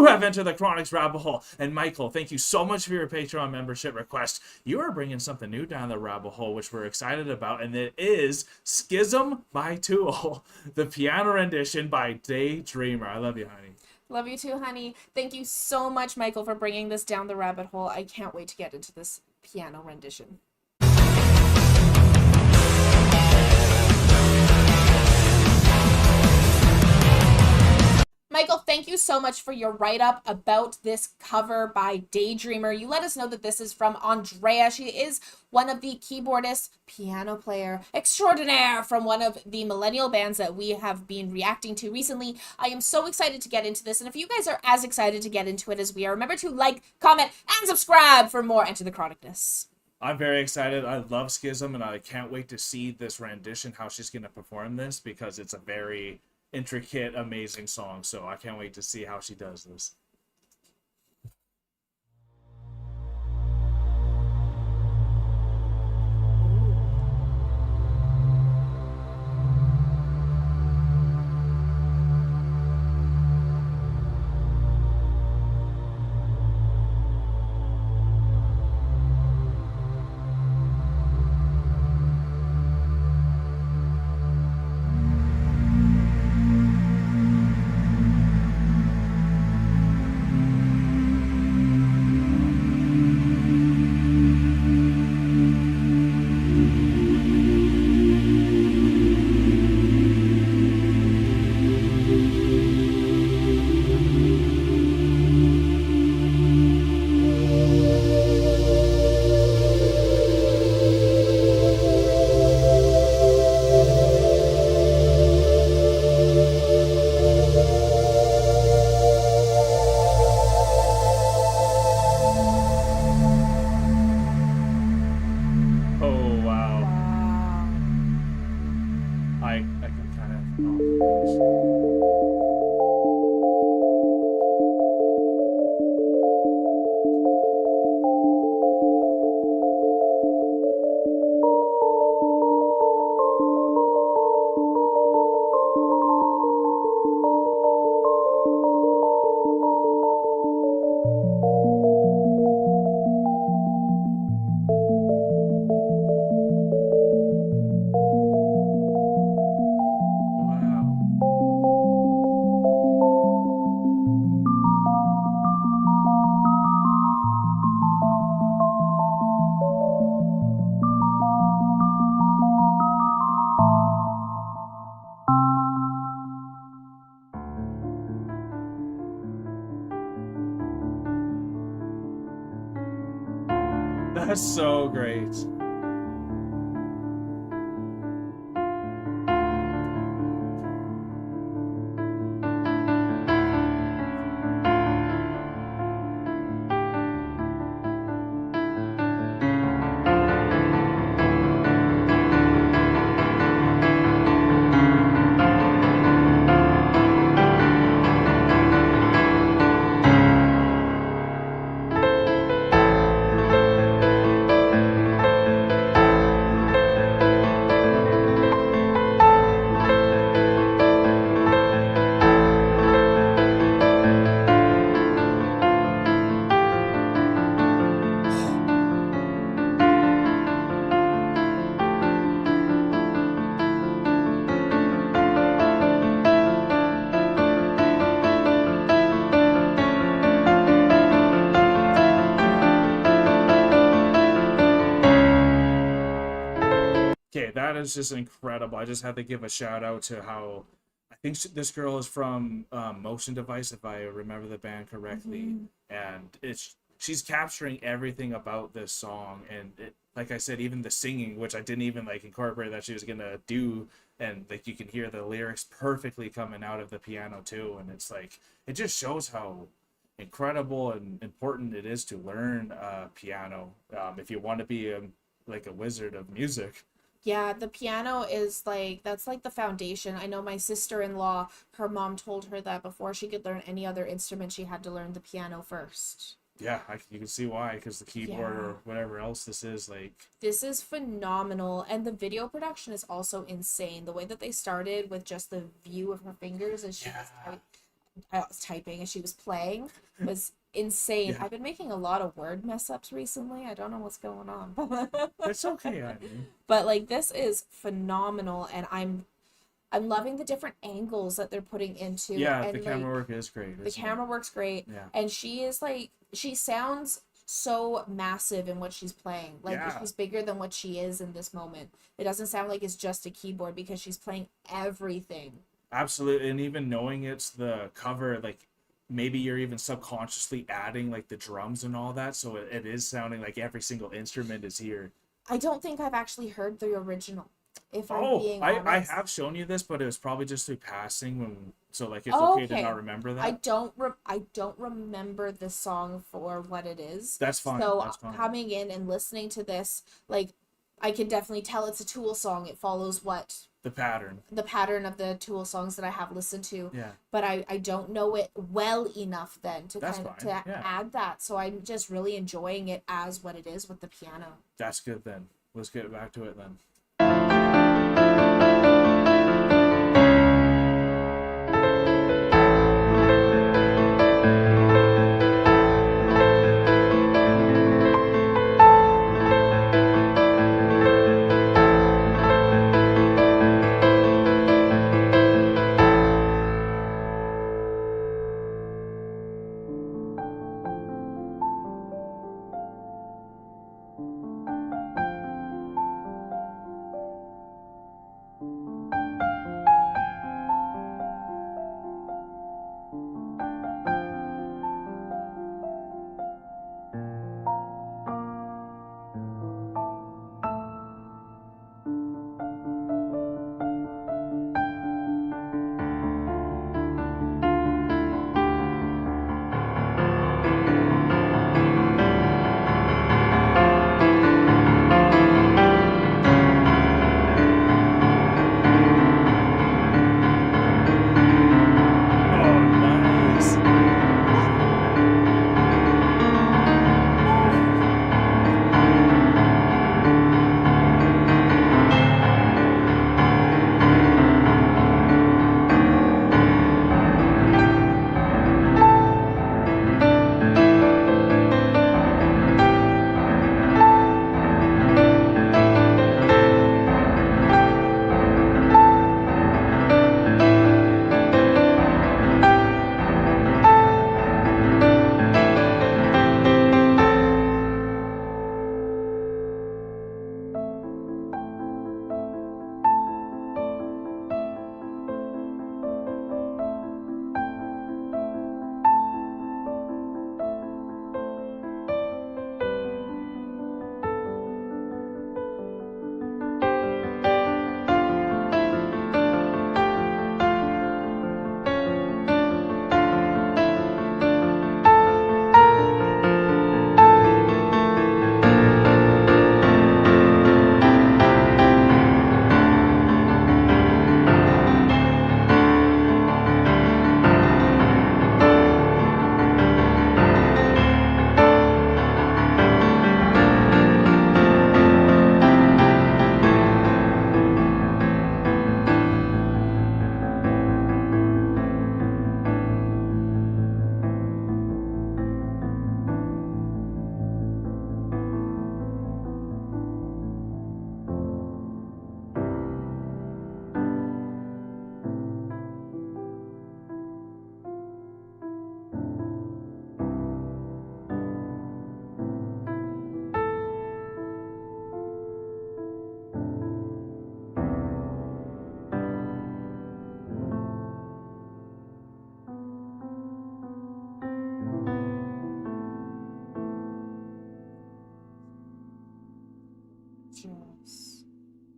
you have entered the Chronic's rabbit hole. And Michael, thank you so much for your Patreon membership request. You are bringing something new down the rabbit hole, which we're excited about, and it is Schism by Tool, the piano rendition by Daydreamer. I love you, honey. Love you too, honey. Thank you so much, Michael, for bringing this down the rabbit hole. I can't wait to get into this piano rendition. Michael, thank you so much for your write-up about this cover by Daydreamer. You let us know that this is from Andrea. She is one of the keyboardists, piano player extraordinaire from one of the millennial bands that we have been reacting to recently. I am so excited to get into this, and if you guys are as excited to get into it as we are, remember to like, comment, and subscribe for more Enter the Chronicness. I'm very excited. I love Schism, and I can't wait to see this rendition, how she's going to perform this, because it's a very intricate, amazing song. So I can't wait to see how she does this. That's so great. Okay, that is just incredible. I just had to give a shout out to how I think this girl is from Motion Device, if I remember the band correctly, and she's capturing everything about this song, and like I said, even the singing, which I didn't even like incorporate that she was gonna do, and like you can hear the lyrics perfectly coming out of the piano too, and it's like it just shows how incredible and important it is to learn piano if you want to be like a wizard of music. Yeah, the piano is like, that's like the foundation. I know my sister-in-law, her mom told her that before she could learn any other instrument, she had to learn the piano first. Yeah, you can see why, because the keyboard or whatever else this is, like... This is phenomenal, and the video production is also insane. The way that they started with just the view of her fingers, and she was... I was typing as she was playing was insane. Yeah. I've been making a lot of word mess ups recently. I don't know what's going on. That's okay, I mean. But like this is phenomenal, and I'm loving the different angles that they're putting into. Yeah, and the camera work is great. The camera works great. Yeah. And she is like, she sounds so massive in what she's playing. Like she's bigger than what she is in this moment. It doesn't sound like it's just a keyboard because she's playing everything. Absolutely. And even knowing it's the cover, like maybe you're even subconsciously adding like the drums and all that, so it is sounding like every single instrument is here. I don't think I've actually heard the original, if I'm being honest. I have shown you this, but it was probably just through passing when, so like it's okay to not remember that. I don't remember the song for what it is. That's fine. So that's fine. Coming in and listening to this, like I can definitely tell it's a Tool song. It follows the pattern of the Tool songs that I have listened to. Yeah. But I don't know it well enough then to Yeah. add that. So I'm just really enjoying it as what it is with the piano. That's good then. Let's get back to it then.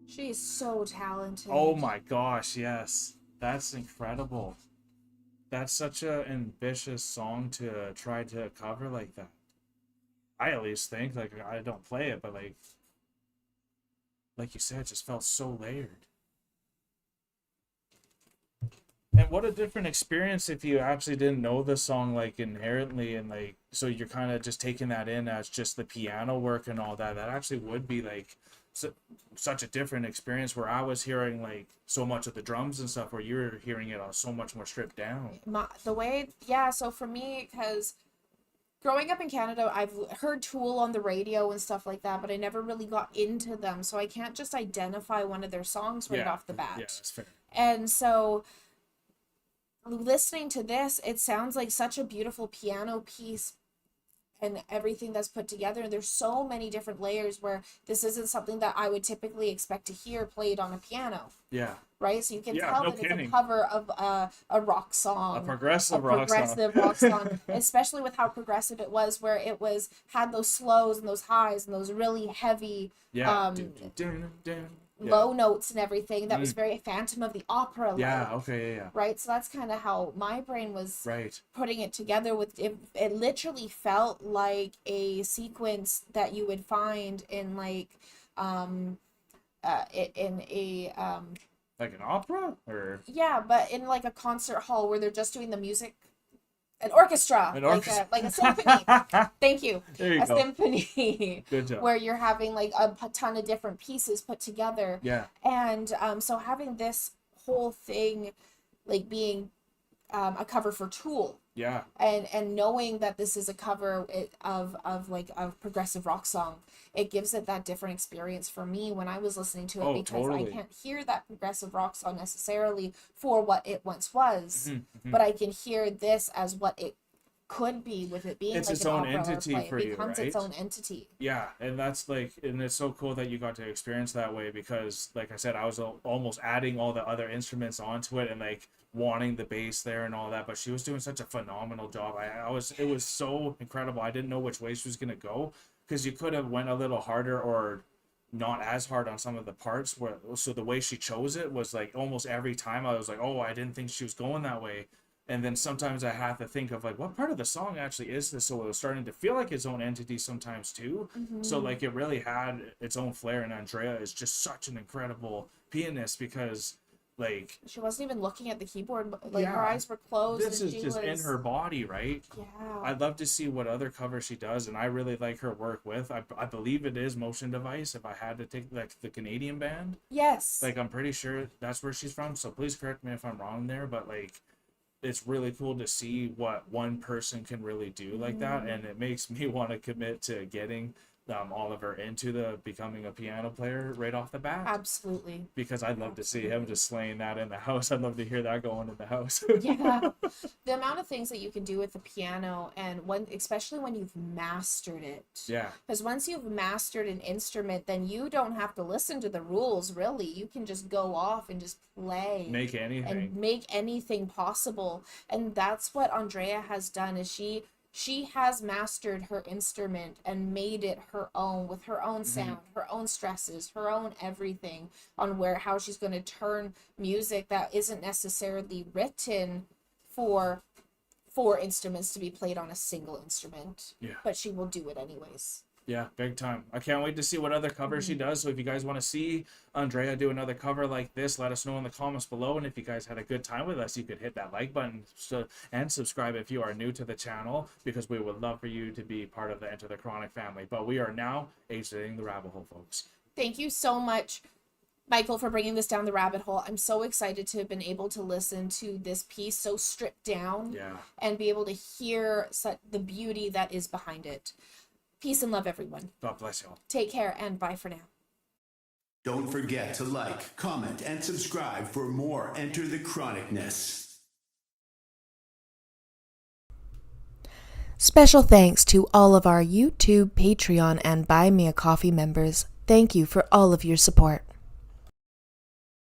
She's so talented. Oh my gosh, yes. That's incredible. That's such an ambitious song to try to cover like that. I at least think, like, I don't play it, but like you said, it just felt so layered. And what a different experience if you actually didn't know the song, like, inherently, and, like, so you're kind of just taking that in as just the piano work and all that. That actually would be, like, such a different experience where I was hearing like so much of the drums and stuff, where you're hearing it so much more stripped down. So for me, because growing up in Canada, I've heard Tool on the radio and stuff like that, but I never really got into them, so I can't just identify one of their songs right off the bat. Yeah, that's fair. And so listening to this, it sounds like such a beautiful piano piece and everything that's put together. There's so many different layers where this isn't something that I would typically expect to hear played on a piano. Yeah. Right? So you can Yeah, tell no that kidding. it's a cover of a rock song. A progressive rock song. Especially with how progressive it was, where it had those slows and those highs and those really heavy low notes and everything that was very Phantom of the Opera like. Yeah, okay, yeah. Right? So that's kind of how my brain was right. putting it together. With it literally felt like a sequence that you would find in like like an opera, or but in like a concert hall where they're just doing the music. An orchestra. Like a symphony. Thank you. There you go. Symphony. Good job. Where you're having like a ton of different pieces put together. Yeah. And so having this whole thing like being a cover for Tool. Yeah. And knowing that this is a cover of a progressive rock song, it gives it that different experience for me when I was listening to it, because totally. I can't hear that progressive rock song necessarily for what it once was, but I can hear this as what it could be, with it being it's like its an own opera entity play. for It you, becomes right? its own entity. Yeah, and that's and it's so cool that you got to experience that way, because like I said, I was almost adding all the other instruments onto it and like wanting the bass there and all that, but she was doing such a phenomenal job. It was so incredible. I didn't know which way she was gonna go, because you could have went a little harder or not as hard on some of the parts, so the way she chose it was like almost every time I was like, oh, I didn't think she was going that way. And then sometimes I have to think of like, what part of the song actually is this? So it was starting to feel like its own entity sometimes too. So like it really had its own flair, and Andrea is just such an incredible pianist, because like she wasn't even looking at the keyboard, like her eyes were closed. This is just in her body, right? Yeah. I'd love to see what other covers she does, and I really like her work with. I believe it is Motion Device. If I had to take like the Canadian band, yes, like I'm pretty sure that's where she's from. So please correct me if I'm wrong there, but like, it's really cool to see what one person can really do like that, and it makes me want to commit to getting Oliver into becoming a piano player right off the bat. Absolutely. Because I'd love to see him just slaying that in the house. I'd love to hear that going in the house. Yeah. The amount of things that you can do with the piano, and especially when you've mastered it. Yeah. Because once you've mastered an instrument, then you don't have to listen to the rules, really. You can just go off and just play. Make anything. And make anything possible. And that's what Andrea has done, is she has mastered her instrument and made it her own, with her own sound, her own stresses, her own everything, on how she's going to turn music that isn't necessarily written for instruments to be played on a single instrument. Yeah. But she will do it anyways. Yeah, big time. I can't wait to see what other covers she does. So if you guys want to see Andrea do another cover like this, let us know in the comments below. And if you guys had a good time with us, you could hit that like button and subscribe if you are new to the channel, because we would love for you to be part of the Enter the Chronic family. But we are now exiting the rabbit hole, folks. Thank you so much, Michael, for bringing this down the rabbit hole. I'm so excited to have been able to listen to this piece so stripped down, and be able to hear the beauty that is behind it. Peace and love, everyone. God bless you all. Take care, and bye for now. Don't forget to like, comment, and subscribe for more Enter the Chronicness. Special thanks to all of our YouTube, Patreon, and Buy Me a Coffee members. Thank you for all of your support.